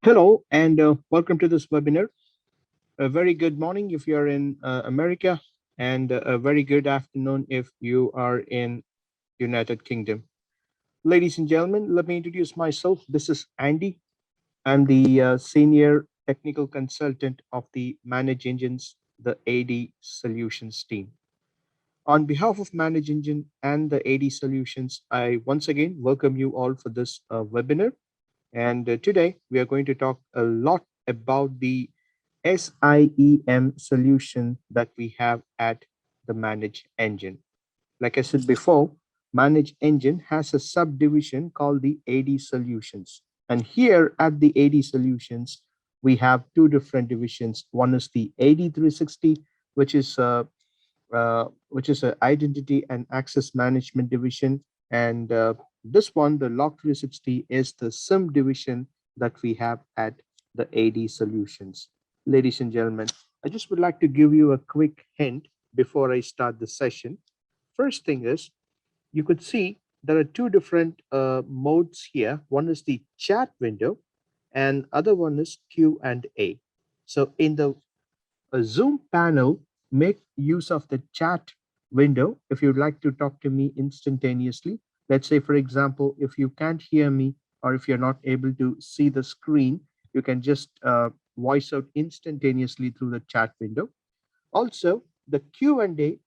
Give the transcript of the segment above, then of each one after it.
Hello and welcome to this webinar. A very good morning if you're in America, and a very good afternoon if you are in United Kingdom. Ladies and gentlemen, let me introduce myself. This is Andy. I'm the senior technical consultant of the Manage Engines, the AD Solutions team. On behalf of Manage Engine and the AD Solutions, I once again welcome you all for this webinar. And today we are going to talk a lot about the SIEM solution that we have at the Manage Engine. Like I said before, Manage Engine has a subdivision called the AD Solutions. And here at the AD Solutions, we have two different divisions. One is the AD 360, which is an identity and access management division. And this one, the Log 360, is the SIM division that we have at the AD Solutions. Ladies and gentlemen, I just would like to give you a quick hint before I start the session. First thing is, you could see there are two different modes here. One is the chat window and other one is Q&A. So in the Zoom panel, make use of the chat window if you'd like to talk to me instantaneously. Let's say, for example, if you can't hear me or if you're not able to see the screen, you can just voice out instantaneously through the chat window. Also, the Q&A,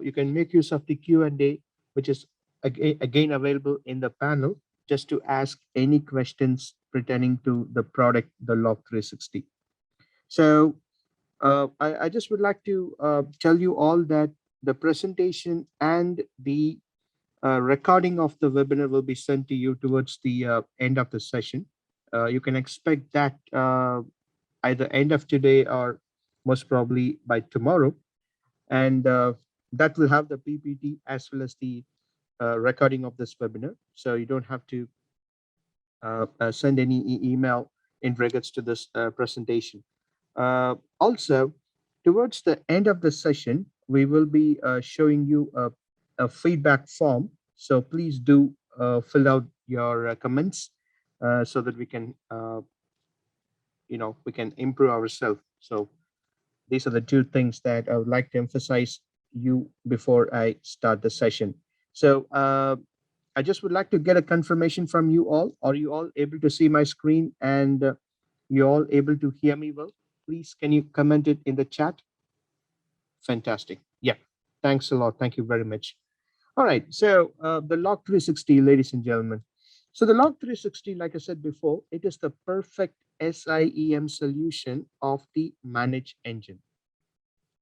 you can make use of the Q&A, which is again available in the panel, just to ask any questions pertaining to the product, the Log 360. So I just would like to tell you all that the presentation and the recording of the webinar will be sent to you towards the end of the session. You can expect that either end of today or most probably by tomorrow. And that will have the PPT as well as the recording of this webinar. So you don't have to send any email in regards to this presentation. Also, towards the end of the session, we will be showing you a feedback form. So please do fill out your comments so that we can improve ourselves. So these are the two things that I would like to emphasize you before I start the session. So I just would like to get a confirmation from you all. Are you all able to see my screen and you all able to hear me well? Please, can you comment it in the chat? Fantastic. Yeah, thanks a lot. Thank you very much. All right, so the Log 360, ladies and gentlemen. So the Log 360, like I said before, it is the perfect SIEM solution of the Manage Engine.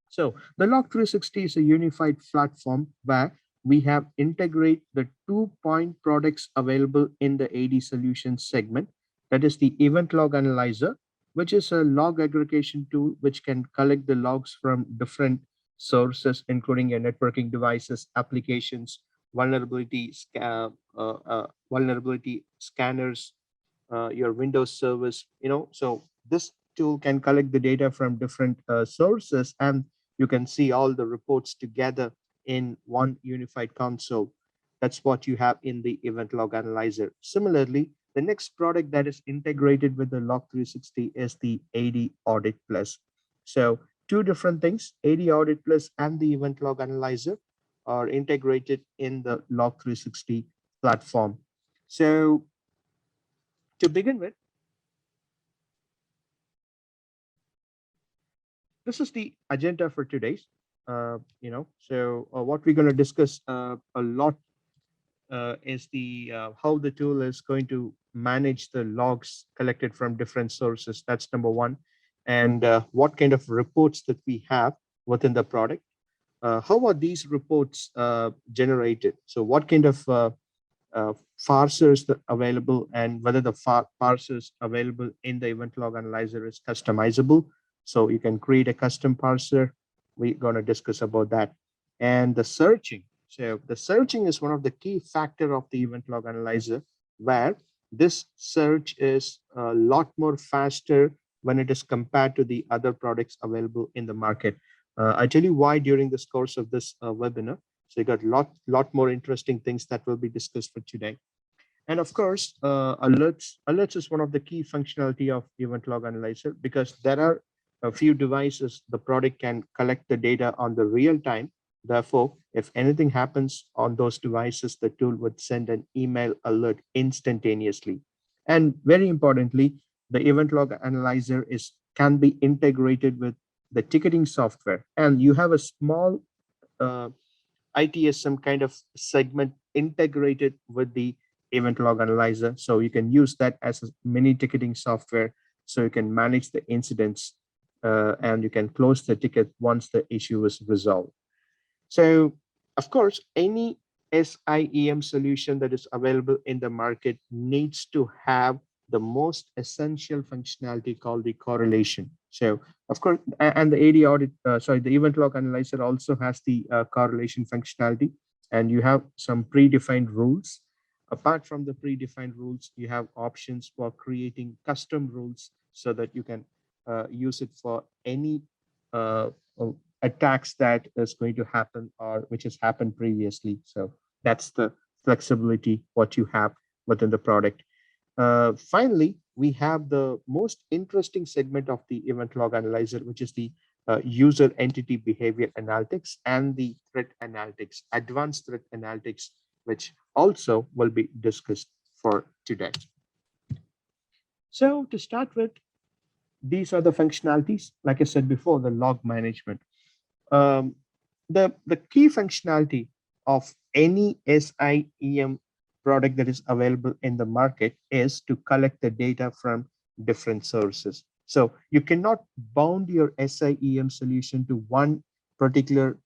So the Log 360 is a unified platform where we have integrate the 2-point products available in the AD Solutions segment. That is the Event Log Analyzer, which is a log aggregation tool which can collect the logs from different sources, including your networking devices, applications, vulnerability scanners, your Windows service. So this tool can collect the data from different sources, and you can see all the reports together in one unified console. That's what you have in the Event Log Analyzer. Similarly, the next product that is integrated with the Log 360 is the AD Audit Plus. So two different things, AD Audit Plus and the Event Log Analyzer are integrated in the Log 360 platform. So to begin with, this is the agenda for today's. What we're going to discuss a lot is the how the tool is going to manage the logs collected from different sources. That's number one. And what kind of reports that we have within the product. How are these reports generated? So what kind of parsers that available, and whether the parsers available in the Event Log Analyzer is customizable. So you can create a custom parser. We're going to discuss about that. And the searching. So the searching is one of the key factor of the Event Log Analyzer, where this search is a lot more faster when it is compared to the other products available in the market. I tell you why during this course of this webinar. So you got lot more interesting things that will be discussed for today. And of course, alerts is one of the key functionality of event log analyzer, because there are a few devices the product can collect the data on the real time. Therefore, if anything happens on those devices, the tool would send an email alert instantaneously. And very importantly, the event log analyzer is can be integrated with the ticketing software, and you have a small uh, ITSM kind of segment integrated with the event log analyzer. So you can use that as a mini ticketing software. So you can manage the incidents and you can close the ticket once the issue is resolved. So, of course, any SIEM solution that is available in the market needs to have the most essential functionality called the correlation. So, of course, and the AD audit, the event log analyzer also has the correlation functionality, and you have some predefined rules. Apart from the predefined rules, you have options for creating custom rules so that you can use it for any uh, attacks that is going to happen or which has happened previously. So that's the flexibility what you have within the product. Finally, we have the most interesting segment of the event log analyzer, which is the user entity behavior analytics and the threat analytics, advanced threat analytics, which also will be discussed for today. So to start with, these are the functionalities. Like I said before, the log management. Um, the key functionality of any SIEM product that is available in the market is to collect the data from different sources. So you cannot bound your SIEM solution to one particular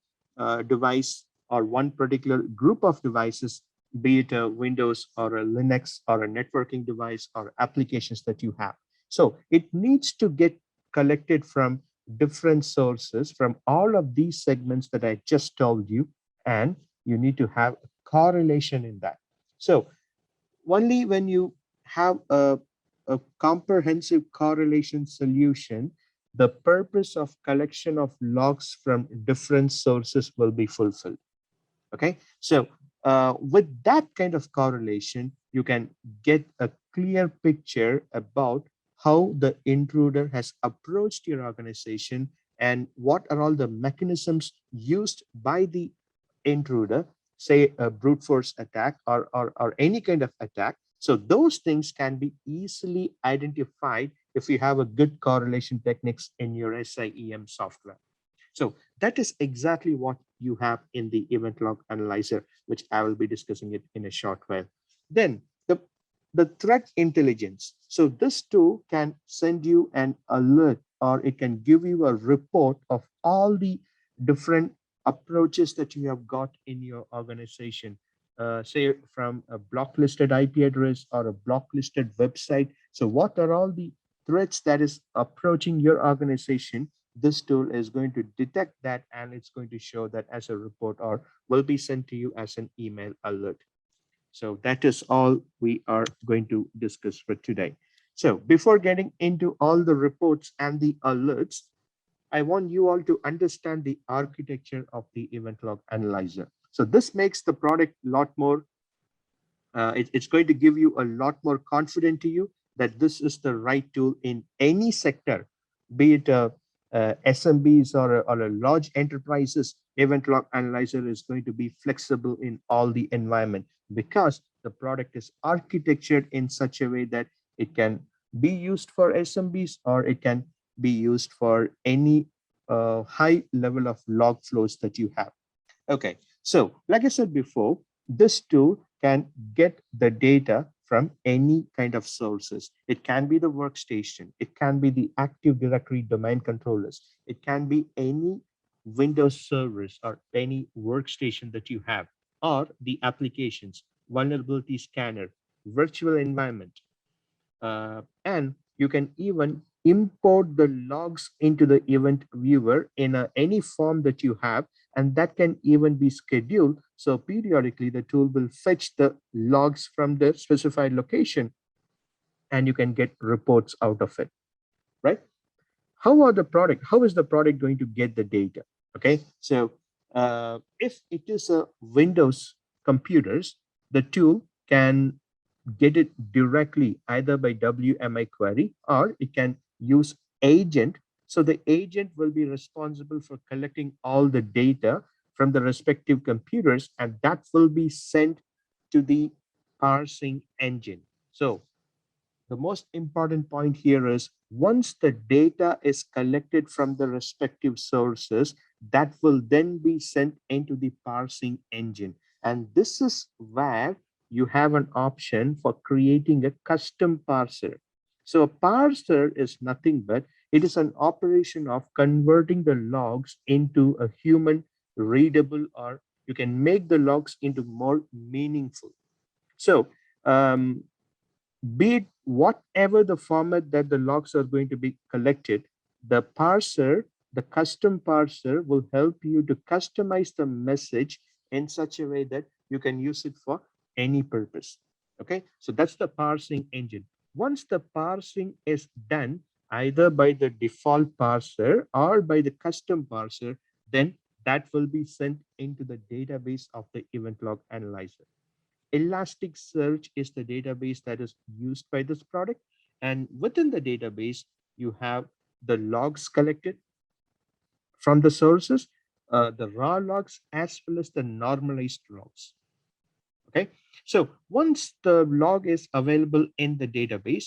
device or one particular group of devices, be it a Windows or a Linux or a networking device or applications that you have. So it needs to get collected from different sources from all of these segments that I just told you, and you need to have a correlation in that. So only when you have a comprehensive correlation solution, the purpose of collection of logs from different sources will be fulfilled. Okay, so with that kind of correlation, you can get a clear picture about how the intruder has approached your organization and what are all the mechanisms used by the intruder, say a brute force attack or any kind of attack. So those things can be easily identified if you have a good correlation techniques in your SIEM software. So that is exactly what you have in the event log analyzer, which I will be discussing it in a short while. Then the threat intelligence. So this tool can send you an alert or it can give you a report of all the different approaches that you have got in your organization. Say from a blocklisted IP address or a blocklisted website. So what are all the threats that is approaching your organization? This tool is going to detect that and it's going to show that as a report or will be sent to you as an email alert. So that is all we are going to discuss for today. So before getting into all the reports and the alerts, I want you all to understand the architecture of the event log analyzer. So this makes the product a lot more it's going to give you a lot more confident to you that this is the right tool in any sector, be it SMBs or a large enterprises. Event log analyzer is going to be flexible in all the environment because the product is architectured in such a way that it can be used for SMBs or it can be used for any high level of log flows that you have. Okay, so like I said before, this tool can get the data from any kind of sources. It can be the workstation, it can be the Active Directory domain controllers, it can be any Windows servers or any workstation that you have, or the applications, vulnerability scanner, virtual environment, and you can even import the logs into the event viewer in any form that you have, and that can even be scheduled. So periodically, the tool will fetch the logs from the specified location, and you can get reports out of it, right? How is the product going to get the data? Okay, so if it is a Windows computers, the tool can get it directly either by WMI query, or it can use agent. So the agent will be responsible for collecting all the data from the respective computers, and that will be sent to the parsing engine. So the most important point here is once the data is collected from the respective sources, that will then be sent into the parsing engine. And this is where you have an option for creating a custom parser. So a parser is nothing but it is an operation of converting the logs into a human readable, or you can make the logs into more meaningful. So um, be it whatever the format that the logs are going to be collected, the parser, the custom parser will help you to customize the message in such a way that you can use it for any purpose. Okay, so that's the parsing engine. Once the parsing is done, either by the default parser or by the custom parser, then that will be sent into the database of the event log analyzer. Elasticsearch is the database that is used by this product. And within the database, you have the logs collected from the sources, the raw logs, as well as the normalized logs. Okay. So once the log is available in the database,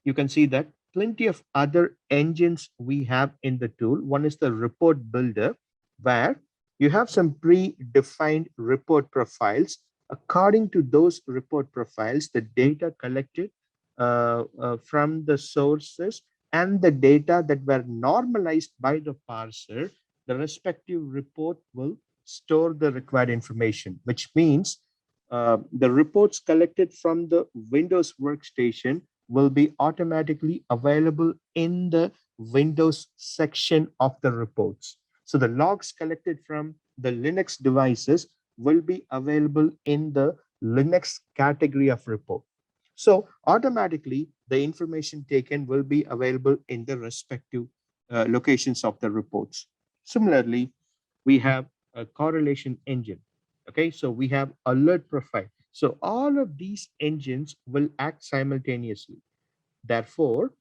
you can see that plenty of other engines we have in the tool. One is the report builder, where you have some predefined report profiles. According to those report profiles, the data collected from the sources and the data that were normalized by the parser, the respective report will store the required information, which means the reports collected from the Windows workstation will be automatically available in the Windows section of the reports. So the logs collected from the Linux devices will be available in the Linux category of report. So automatically the information taken will be available in the respective locations of the reports. Similarly, we have a correlation engine. Okay, so we have alert profile. So all of these engines will act simultaneously. Therefore,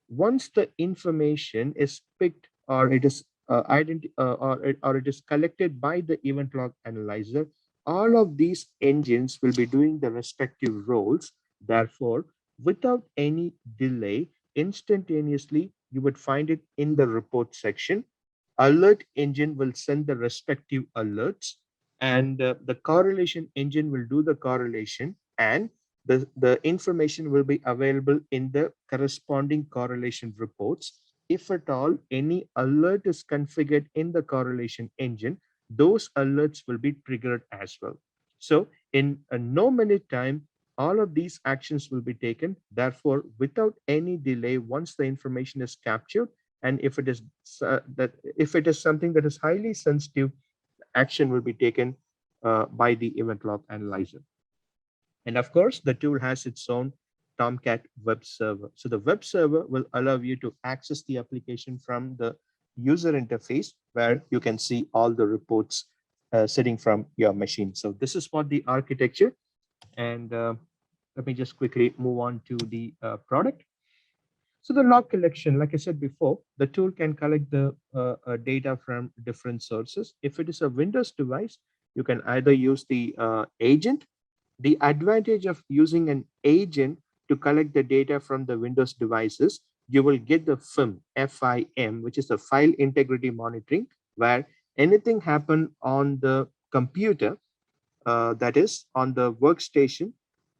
once the information is picked, or it is or it is collected by the event log analyzer, all of these engines will be doing the respective roles. Therefore, without any delay, instantaneously you would find it in the report section. Alert engine will send the respective alerts, and the correlation engine will do the correlation, and the information will be available in the corresponding correlation reports. If at all any alert is configured in the correlation engine, those alerts will be triggered as well. So in a no minute time, all of these actions will be taken. Therefore, without any delay, once the information is captured, and if it is something that is highly sensitive, action will be taken by the event log analyzer. And of course, the tool has its own Tomcat web server. So the web server will allow you to access the application from the user interface, where you can see all the reports sitting from your machine. So this is what the architecture. And let me just quickly move on to the product. So the log collection, like I said before, the tool can collect the data from different sources. If it is a Windows device, you can either use the agent. The advantage of using an agent to collect the data from the Windows devices, you will get the FIM, which is the file integrity monitoring, where anything happen on the computer, that is on the workstation,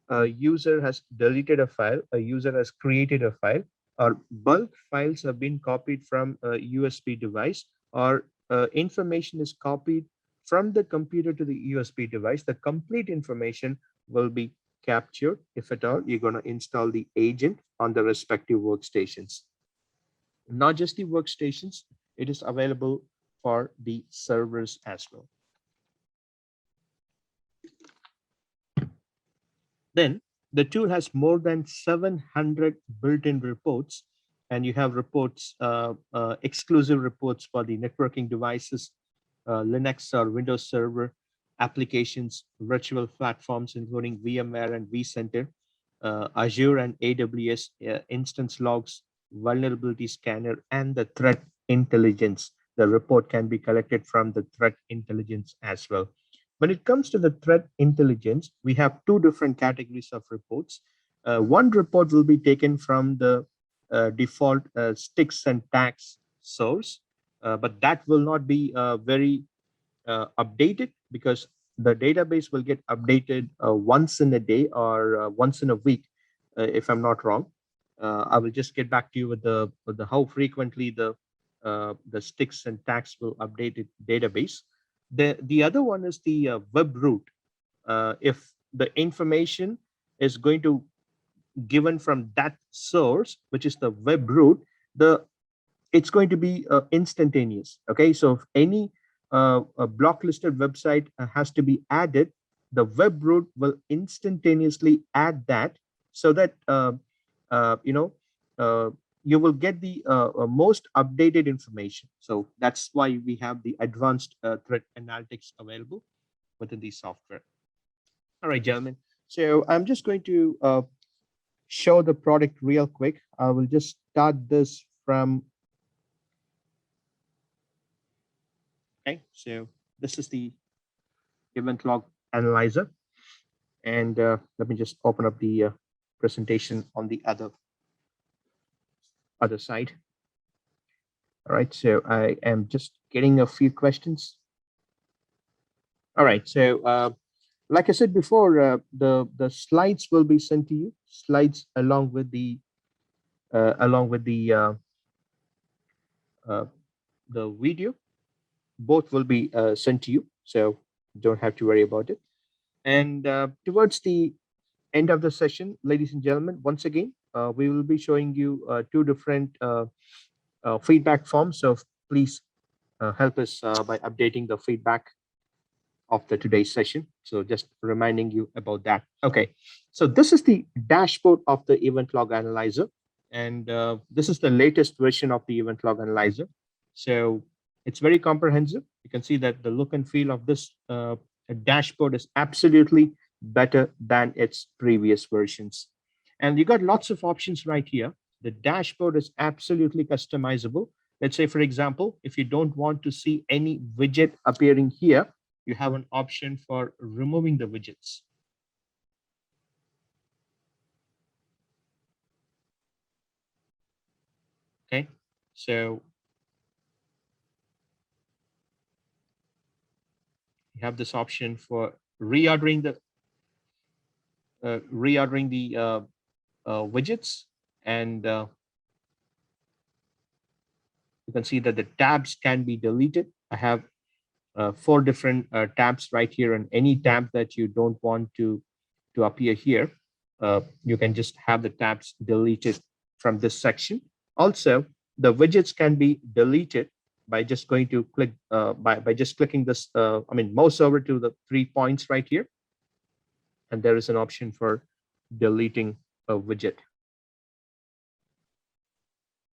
a user has deleted a file, a user has created a file, or bulk files have been copied from a USB device, or information is copied from the computer to the USB device, the complete information will be captured if at all you're going to install the agent on the respective workstations. Not just the workstations, it is available for the servers as well. Then the tool has more than 700 built-in reports, and you have reports, exclusive reports for the networking devices, Linux or Windows Server applications, virtual platforms, including VMware and vCenter. Azure and AWS instance logs, vulnerability scanner, and the threat intelligence. The report can be collected from the threat intelligence as well. When it comes to the threat intelligence, we have two different categories of reports. One report will be taken from the default sticks and tags source, but that will not be very updated because the database will get updated once in a day or once in a week, if I'm not wrong. I will just get back to you with the how frequently the sticks and tags will update it database. The other one is the web root. If the information is going to given from that source, which is the web root, the it's going to be instantaneous. Okay, so if any a block listed website has to be added, the web root will instantaneously add that, so that you know uh, you will get the most updated information. So that's why we have the advanced threat analytics available within the software. All right, gentlemen. So I'm just going to show the product real quick. I will just start this from. Okay, so this is the event log analyzer. And let me just open up the presentation on the other side. All right, so I am just getting a few questions. All right, so like I said before, the slides will be sent to you. Slides along with uh, the video, both will be sent to you. So don't have to worry about it. And towards the end of the session, ladies and gentlemen, once again, we will be showing you two different feedback forms. So please help us by updating the feedback of the today's session. So just reminding you about that. Okay, so this is the dashboard of the event log analyzer. And this is the latest version of the event log analyzer. So it's very comprehensive. You can see that the look and feel of this dashboard is absolutely better than its previous versions. And you got lots of options right here. The dashboard is absolutely customizable. Let's say, for example, if you don't want to see any widget appearing here, you have an option for removing the widgets. Okay, so you have this option for reordering the widgets, and you can see that the tabs can be deleted. I have four different tabs right here, and any tab that you don't want to appear here, you can just have the tabs deleted from this section. Also, the widgets can be deleted by just going to click by just clicking this mouse over to the 3 points right here, and there is an option for deleting a widget.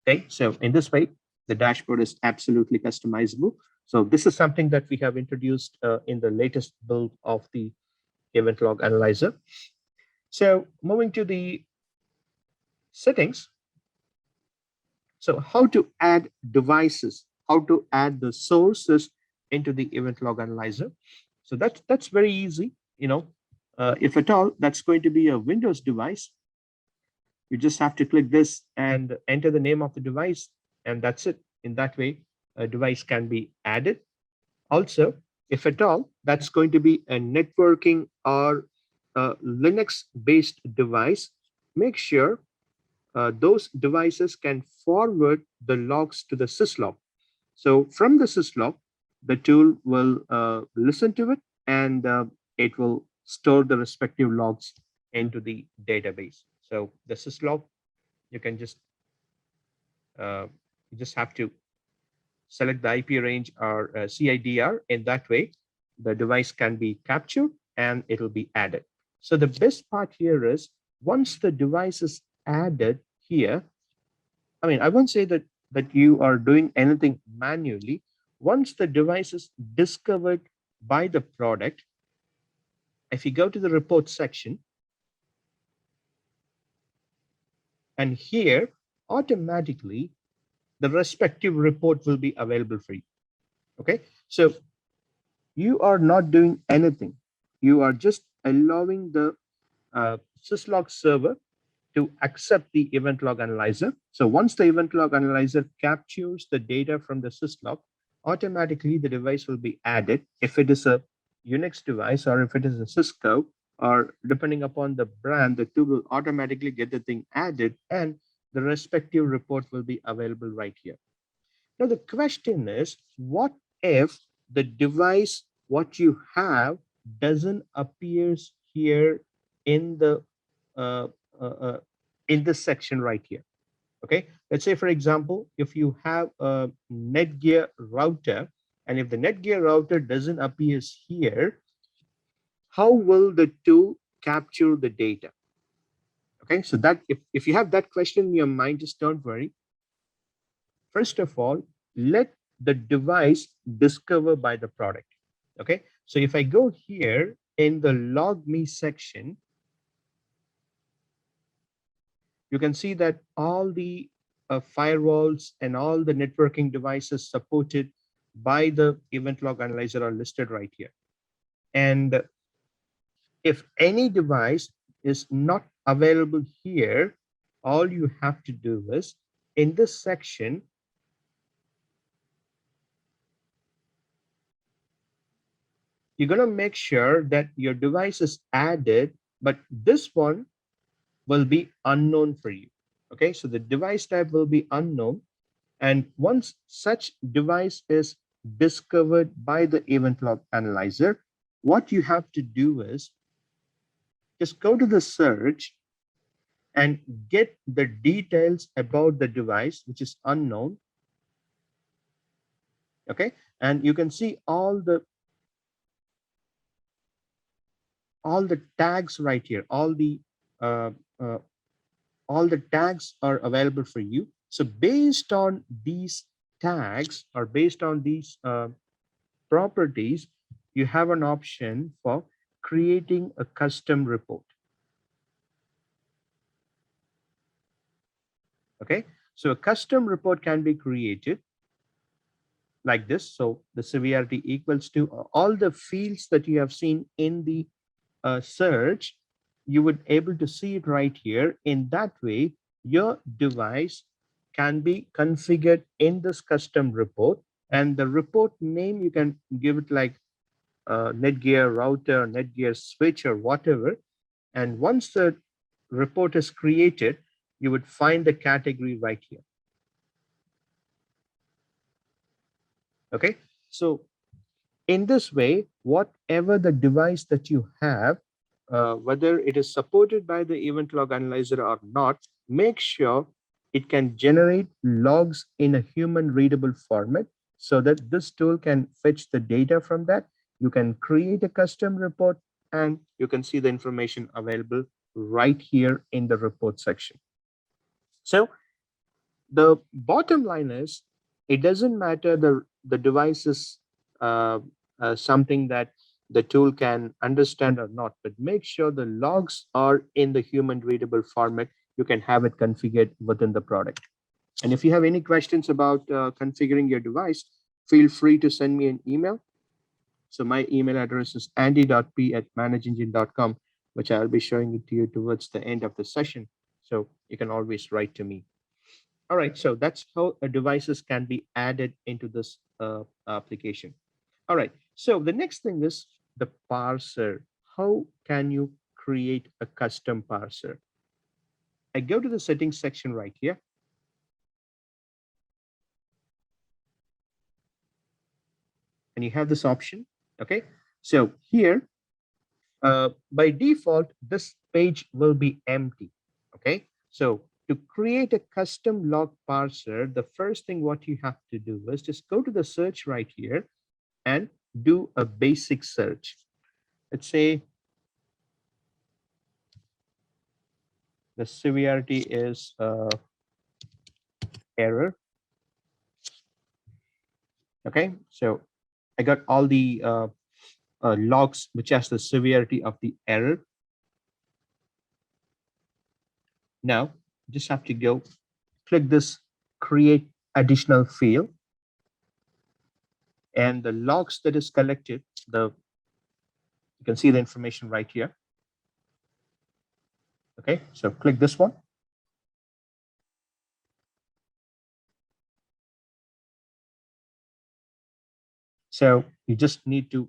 Okay, so in this way, the dashboard is absolutely customizable. So this is something that we have introduced in the latest build of the event log analyzer. So moving to the settings. So how to add devices, how to add the sources into the event log analyzer. So that's very easy. If at all, that's going to be a Windows device. You just have to click this and enter the name of the device, and that's it. In that way, a device can be added. Also, if at all, that's going to be a networking or a Linux-based device, make sure those devices can forward the logs to the Syslog. So from the Syslog, the tool will listen to it, and it will store the respective logs into the database. So the Syslog, you can you just have to select the IP range or CIDR. In that way, the device can be captured and it will be added. So the best part here is once the device is added here, I won't say that you are doing anything manually. Once the device is discovered by the product, if you go to the report section, And here, automatically, the respective report will be available for you. Okay, so you are not doing anything. You are just allowing the Syslog server to accept the event log analyzer. So once the event log analyzer captures the data from the syslog, automatically the device will be added. If it is a Unix device or if it is a Cisco, or depending upon the brand, the tool will automatically get the thing added and the respective report will be available right here. Now the question is, what if the device, what you have, doesn't appears here in the uh, uh, uh, in this section right here? Okay, let's say for example, if you have a Netgear router, and if the Netgear router doesn't appears here, how will the tool capture the data? Okay, so that if you have that question in your mind, just don't worry. First of all, let the device discover by the product. Okay, so if I go here in the log me section, you can see that all the firewalls and all the networking devices supported by the event log analyzer are listed right here. And if any device is not available here, all you have to do is in this section, you're going to make sure that your device is added, but this one will be unknown for you. Okay, so the device type will be unknown. And once such device is discovered by the event log analyzer, what you have to do is just go to the search and get the details about the device, which is unknown. Okay, and you can see all the tags right here, uh, uh, all the tags are available for you. So based on these tags or based on these properties, you have an option for creating a custom report. Okay, so a custom report can be created like this. So the severity equals to all the fields that you have seen in the search, you would able to see it right here. In that way, your device can be configured in this custom report, and the report name you can give it like Netgear router, Netgear switch, or whatever. And once the report is created, you would find the category right here. Okay, so in this way, whatever the device that you have, whether it is supported by the event log analyzer or not, make sure it can generate logs in a human readable format so that this tool can fetch the data from that. You can create a custom report and you can see the information available right here in the report section. So the bottom line is, it doesn't matter the device is something that the tool can understand or not, but make sure the logs are in the human readable format. You can have it configured within the product. And if you have any questions about configuring your device, feel free to send me an email. So my email address is andy.p@manageengine.com, which I'll be showing it to you towards the end of the session. So you can always write to me. All right, so that's how devices can be added into this application. All right, so the next thing is the parser. How can you create a custom parser? I go to the settings section right here. And you have this option, okay? So here, by default, this page will be empty, okay? So to create a custom log parser, the first thing what you have to do is just go to the search right here and do a basic search. Let's say the severity is error. Okay, so I got all the logs which has the severity of the error. Now you just have to go click this create additional field, and the logs that is collected, you can see the information right here. Okay, so click this one. So you just need to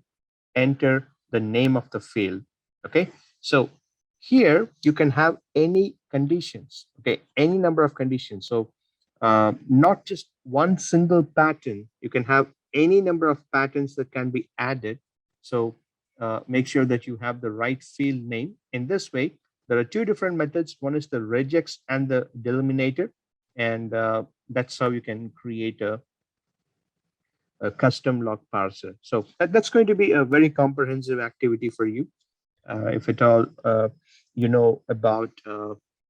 enter the name of the field. Okay, so here you can have any conditions, okay, any number of conditions. So not just one single pattern, you can have any number of patterns that can be added. So make sure that you have the right field name. In this way, there are two different methods. One is the regex and the delimiter, and that's how you can create a custom log parser. So that's going to be a very comprehensive activity for you. If at all you know about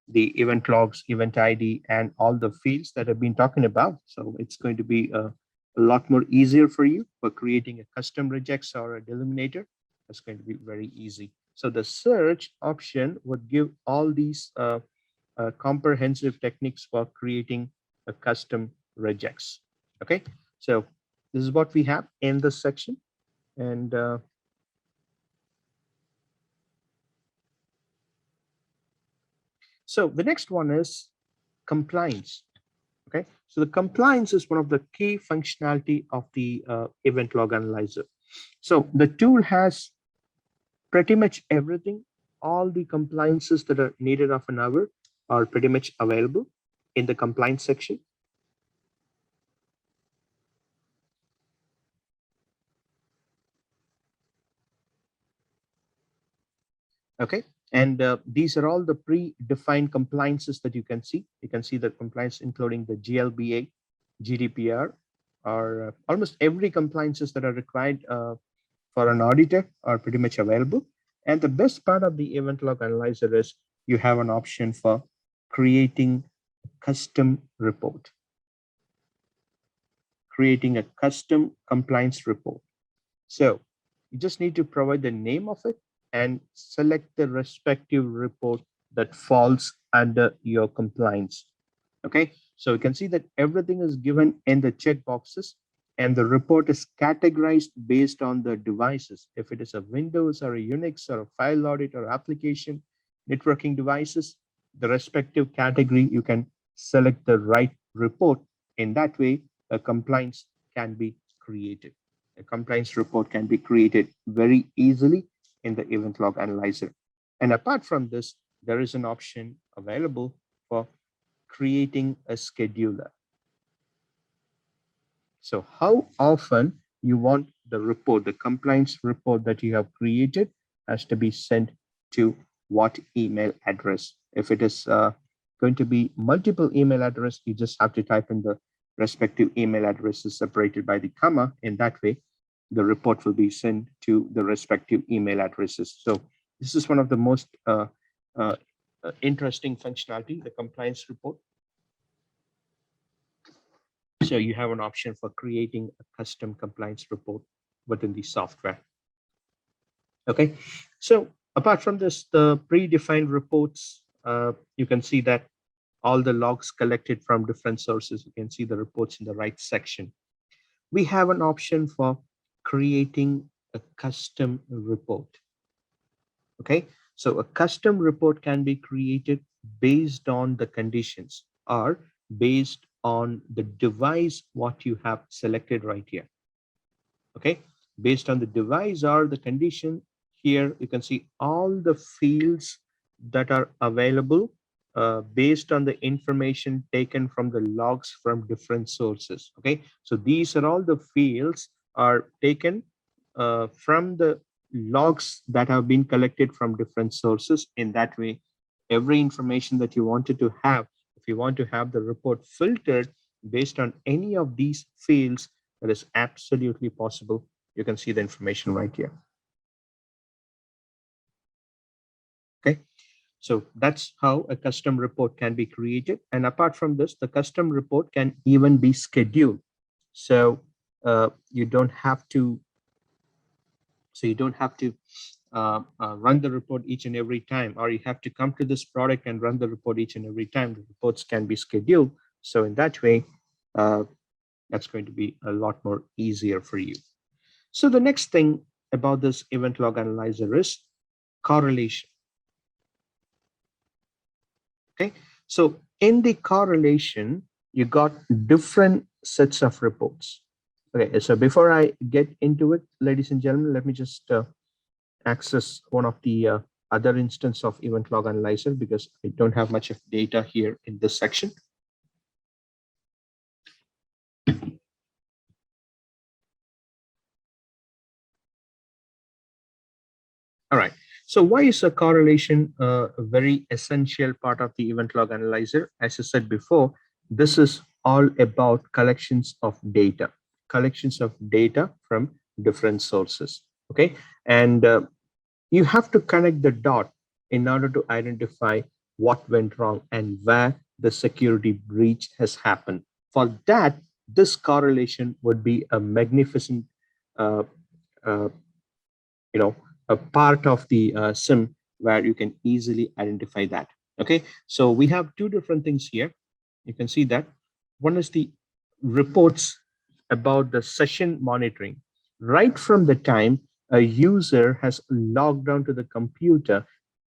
the event logs, event ID, and all the fields that I've been talking about. So it's going to be a lot more easier for you for creating a custom regex or a delimiter. That's going to be very easy. So the search option would give all these comprehensive techniques for creating a custom regex. Okay, so this is what we have in this section. And so the next one is compliance. Okay, so the compliance is one of the key functionality of the event log analyzer. So the tool has pretty much everything. All the compliances that are needed of an hour are pretty much available in the compliance section. Okay, and these are all the predefined compliances that you can see. You can see the compliance including the GLBA, GDPR, or almost every compliances that are required for an auditor are pretty much available. And the best part of the event log analyzer is you have an option for creating custom report, creating a custom compliance report. So you just need to provide the name of it and select the respective report that falls under your compliance. Okay, so you can see that everything is given in the check boxes, and the report is categorized based on the devices. If it is a Windows or a Unix or a file audit or application networking devices, the respective category, you can select the right report. In that way, a compliance can be created. A compliance report can be created very easily in the event log analyzer. And apart from this, there is an option available for creating a scheduler. So how often you want the report, the compliance report that you have created has to be sent to what email address. If it is going to be multiple email address, you just have to type in the respective email addresses separated by the comma. In that way, the report will be sent to the respective email addresses. So this is one of the most interesting functionality, the compliance report. So you have an option for creating a custom compliance report within the software. Okay, so apart from this, the predefined reports, you can see that all the logs collected from different sources, you can see the reports in the right section. We have an option for creating a custom report. Okay, so a custom report can be created based on the conditions or based on the device what you have selected right here. Okay, based on the device or the condition, here you can see all the fields that are available based on the information taken from the logs from different sources. Okay, so these are all the fields are taken from the logs that have been collected from different sources. In that way, every information that you wanted to have, if you want to have the report filtered based on any of these fields, that is absolutely possible. You can see the information right here. Okay, so that's how a custom report can be created. And apart from this, the custom report can even be scheduled. So you don't have to So you don't have to run the report each and every time, or you have to come to this product and run the report each and every time. The reports can be scheduled. So in that way, that's going to be a lot more easier for you. So the next thing about this event log analyzer is correlation. Okay, so in the correlation, you got different sets of reports. Okay, so before I get into it, ladies and gentlemen, let me just access one of the other instance of event log analyzer, because I don't have much of data here in this section. All right. So why is a correlation a very essential part of the event log analyzer? As I said before, this is all about collections of data from different sources. Okay. And you have to connect the dot in order to identify what went wrong and where the security breach has happened. For that, this correlation would be a magnificent uh, uh, a part of the SIM where you can easily identify that. Okay, so we have two different things here. You can see that one is the reports about the session monitoring. Right from the time a user has logged onto the computer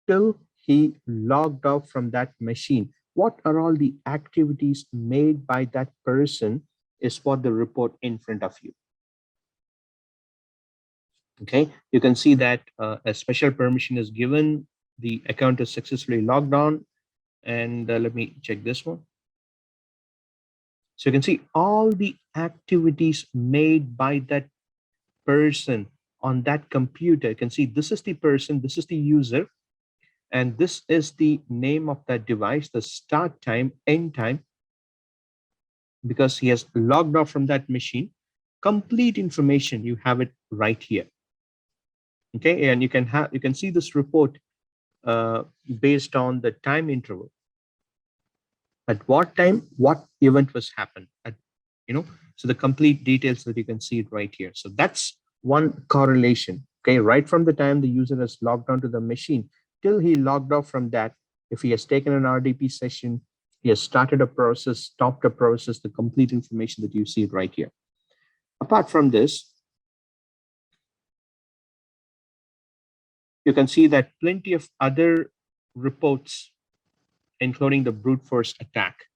till he logged off from that machine, what are all the activities made by that person is what the report in front of you. Okay, you can see that a special permission is given, the account is successfully logged on, and let me check this one. So you can see all the activities made by that person on that computer. You can see this is the person, this is the user, and this is the name of that device, the start time, end time, because he has logged off from that machine. Complete information, you have it right here. Okay, and you can see this report based on the time interval. At what time, what event was happened at, so the complete details that you can see it right here. So that's one correlation. Okay, right from the time the user has logged onto the machine till he logged off from that, if he has taken an RDP session, he has started a process, stopped a process, the complete information that you see it right here. Apart from this, you can see that plenty of other reports, including the brute force attack.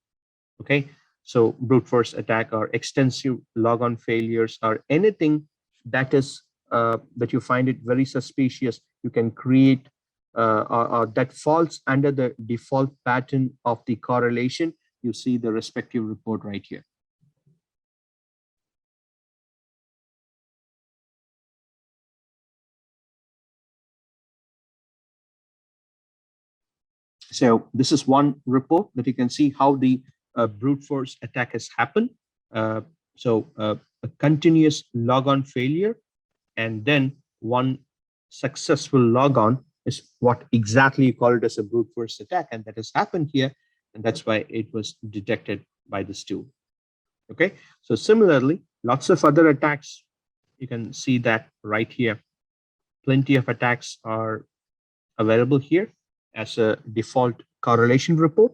Okay, so brute force attack or extensive logon failures or anything that is that you find it very suspicious, you can create or that falls under the default pattern of the correlation. You see the respective report right here. So this is one report that you can see how the brute force attack has happened. A continuous logon failure and then one successful logon is what exactly you call it as a brute force attack, and that has happened here, and that's why it was detected by this tool. Okay, so similarly, lots of other attacks, you can see that right here. Plenty of attacks are available here as a default correlation report.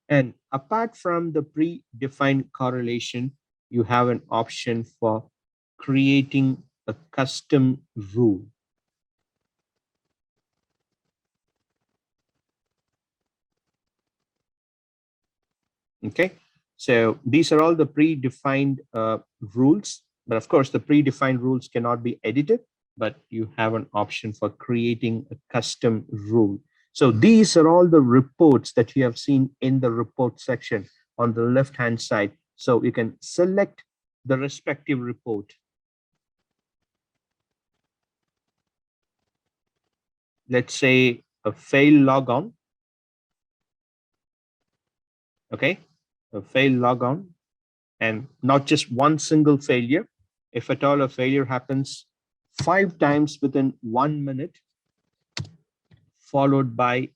And apart from the predefined correlation, you have an option for creating a custom rule. Okay, so these are all the predefined rules, but of course the predefined rules cannot be edited, but you have an option for creating a custom rule. So these are all the reports that you have seen in the report section on the left hand side. So you can select the respective report. Let's say a fail logon. Okay, a fail logon, and not just one single failure. If at all a failure happens 5 times within 1 minute, followed by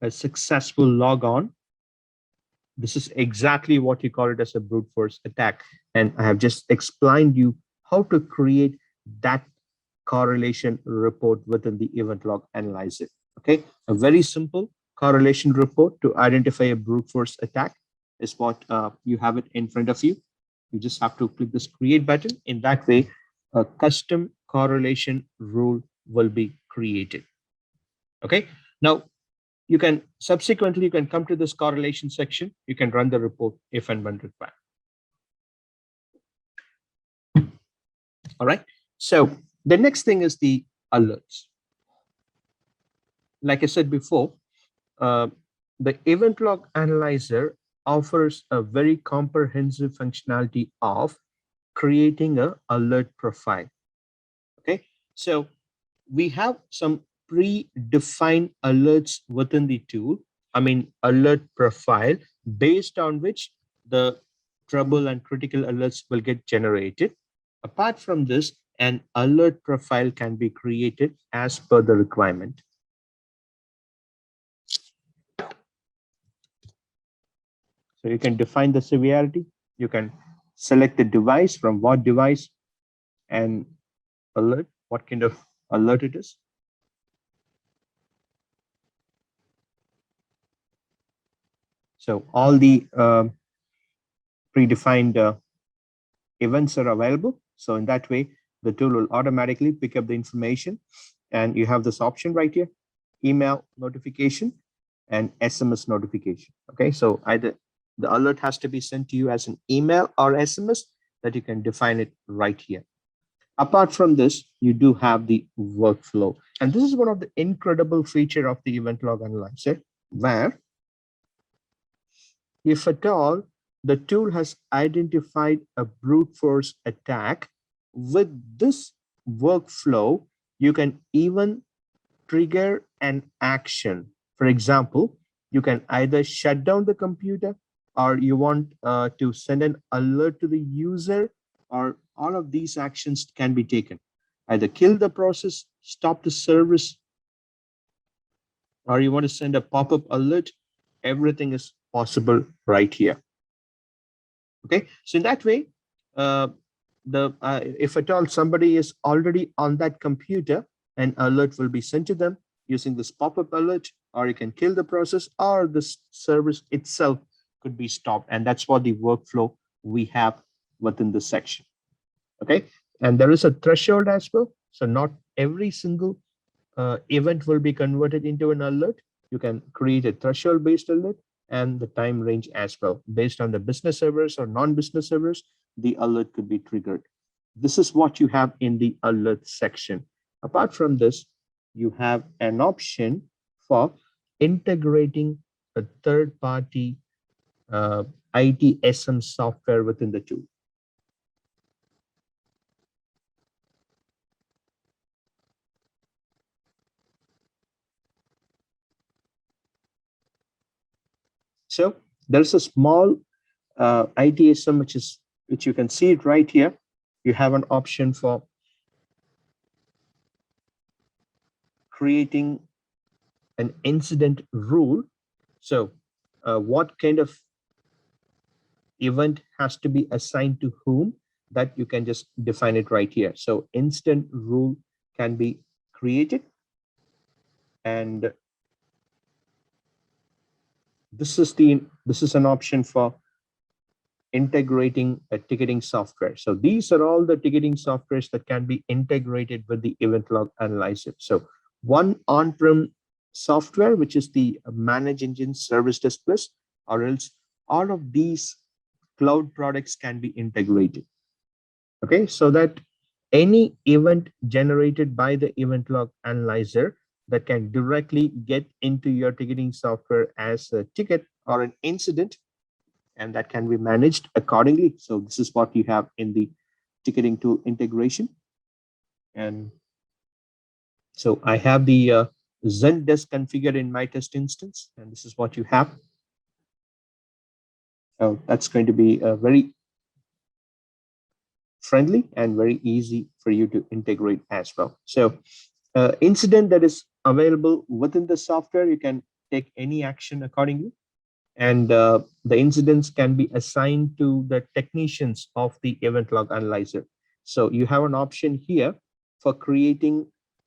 a successful logon, this is exactly what you call it as a brute force attack. And I have just explained you how to create that correlation report within the event log analyzer. Okay, a very simple correlation report to identify a brute force attack is what you have it in front of you. You just have to click this create button. In that way, a custom correlation rule will be created. Okay, now you can subsequently you can come to this correlation section. You can run the report if and when required. All right. So the next thing is the alerts. Like I said before, uh, the event log analyzer offers a very comprehensive functionality of creating a alert profile. Okay, so we have some predefined alerts within the tool. I mean, alert profile based on which the trouble and critical alerts will get generated. Apart from this, an alert profile can be created as per the requirement. So you can define the severity. You can select the device, from what device, and alert, what kind of alert it is. So all the predefined events are available. So in that way, the tool will automatically pick up the information. And you have this option right here, email notification and SMS notification. Okay, so either the alert has to be sent to you as an email or SMS, that you can define it right here. Apart from this, you do have the workflow. And this is one of the incredible feature of the event log analyzer, where if at all the tool has identified a brute force attack, with this workflow, you can even trigger an action. For example, you can either shut down the computer, or you want to send an alert to the user, or all of these actions can be taken. Either kill the process, stop the service, or you want to send a pop-up alert. Everything is possible right here. Okay, so in that way, if at all somebody is already on that computer, an alert will be sent to them using this pop-up alert, or you can kill the process, or the service itself could be stopped. And that's what the workflow we have within this section. Okay, and there is a threshold as well. So not every single event will be converted into an alert. You can create a threshold based alert, and the time range as well. Based on the business servers or non-business servers, the alert could be triggered. This is what you have in the alert section. Apart from this, you have an option for integrating a third-party ITSM software within the tool. So there's a small ITSM which you can see it right here. You have an option for creating an incident rule. So what kind of event has to be assigned to whom, that you can just define it right here. So incident rule can be created, and this is an option for integrating a ticketing software. So these are all the ticketing softwares that can be integrated with the event log analyzer. So one on-prem software, which is the ManageEngine Service Desk Plus, or else all of these cloud products can be integrated. Okay, so that any event generated by the event log analyzer that can directly get into your ticketing software as a ticket or an incident, and that can be managed accordingly. So this is what you have in the ticketing tool integration. And so I have the Zendesk configured in my test instance, and this is what you have. So that's going to be very friendly and very easy for you to integrate as well. So incident that is available within the software, you can take any action accordingly. And the incidents can be assigned to the technicians of the event log analyzer. So you have an option here for creating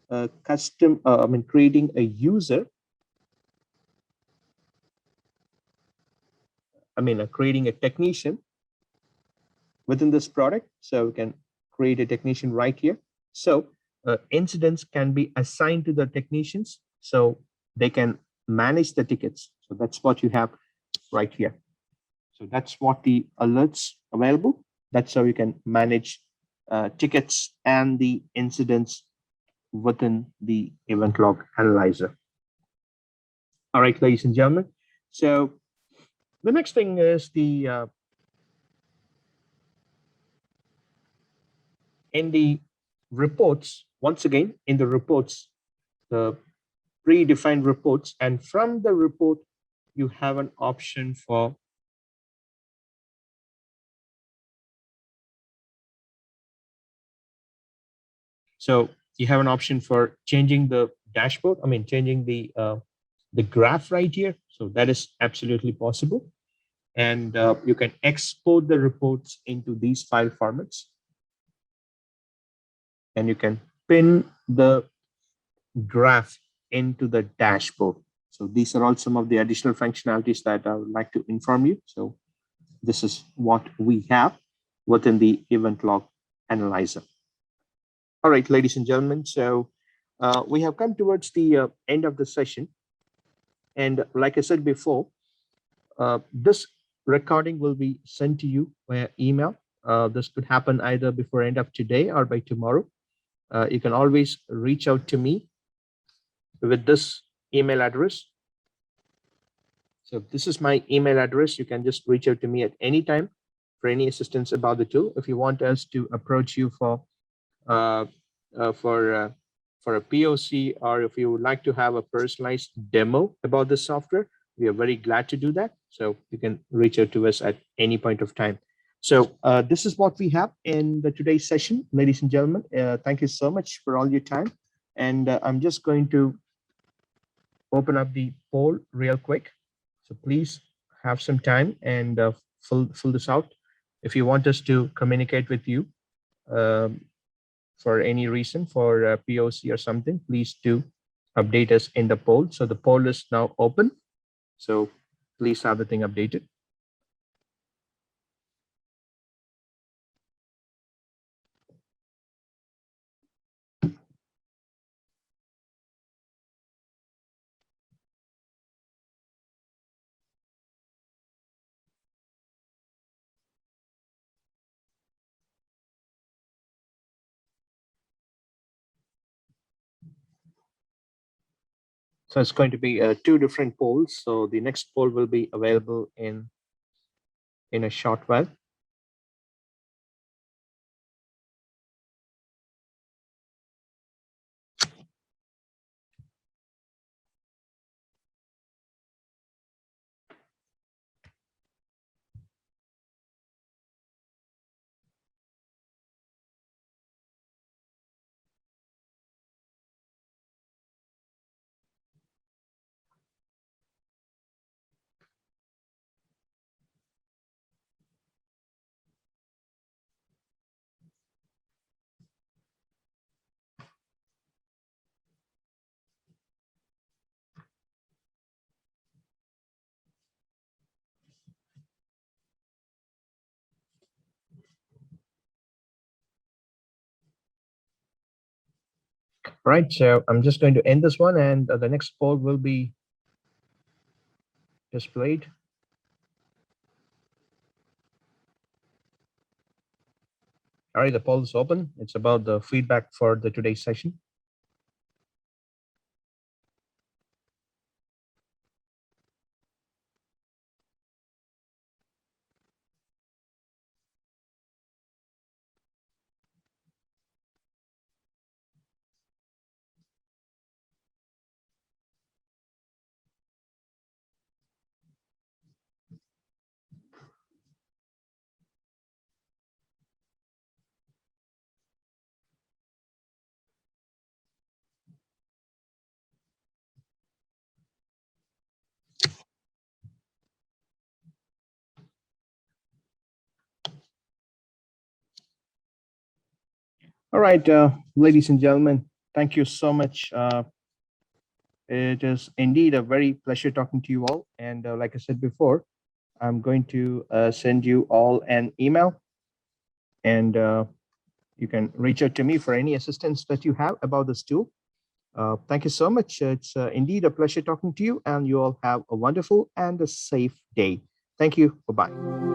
a custom, creating a user, creating a technician within this product. So we can create a technician right here. So incidents can be assigned to the technicians so they can manage the tickets. So that's what you have right here. So that's what the alerts available. That's how you can manage tickets and the incidents within the event log analyzer. All right, ladies and gentlemen. So the next thing is the in the reports. Once again, in the reports, the predefined reports, and from the report, you have an option for changing the dashboard. Changing the graph right here. So that is absolutely possible. And you can export the reports into these file formats. And you can pin the graph into the dashboard. So these are all some of the additional functionalities that I would like to inform you. So this is what we have within the event log analyzer. All right, ladies and gentlemen. So we have come towards the end of the session. And like I said before, this recording will be sent to you via email. This could happen either before end of today or by tomorrow. You can always reach out to me with this email address. So this is my email address. You can just reach out to me at any time for any assistance about the tool. If you want us to approach you for uh, for a POC, or if you would like to have a personalized demo about the software, we are very glad to do that. So you can reach out to us at any point of time. So this is what we have in the today's session, ladies and gentlemen. Thank you so much for all your time. And I'm just going to open up the poll real quick. So please have some time and fill this out. If you want us to communicate with you um, for any reason, for POC or something, please do update us in the poll. So the poll is now open. So please have the thing updated. So it's going to be two different polls. So the next poll will be available in a short while. Right, so I'm just going to end this one, and the next poll will be displayed. All right, the poll is open. It's about the feedback for the today's session. All right, ladies and gentlemen, thank you so much. It is indeed a very pleasure talking to you all. And like I said before, I'm going to send you all an email, and you can reach out to me for any assistance that you have about this tool. Thank you so much. It's indeed a pleasure talking to you, and you all have a wonderful and a safe day. Thank you. Bye bye.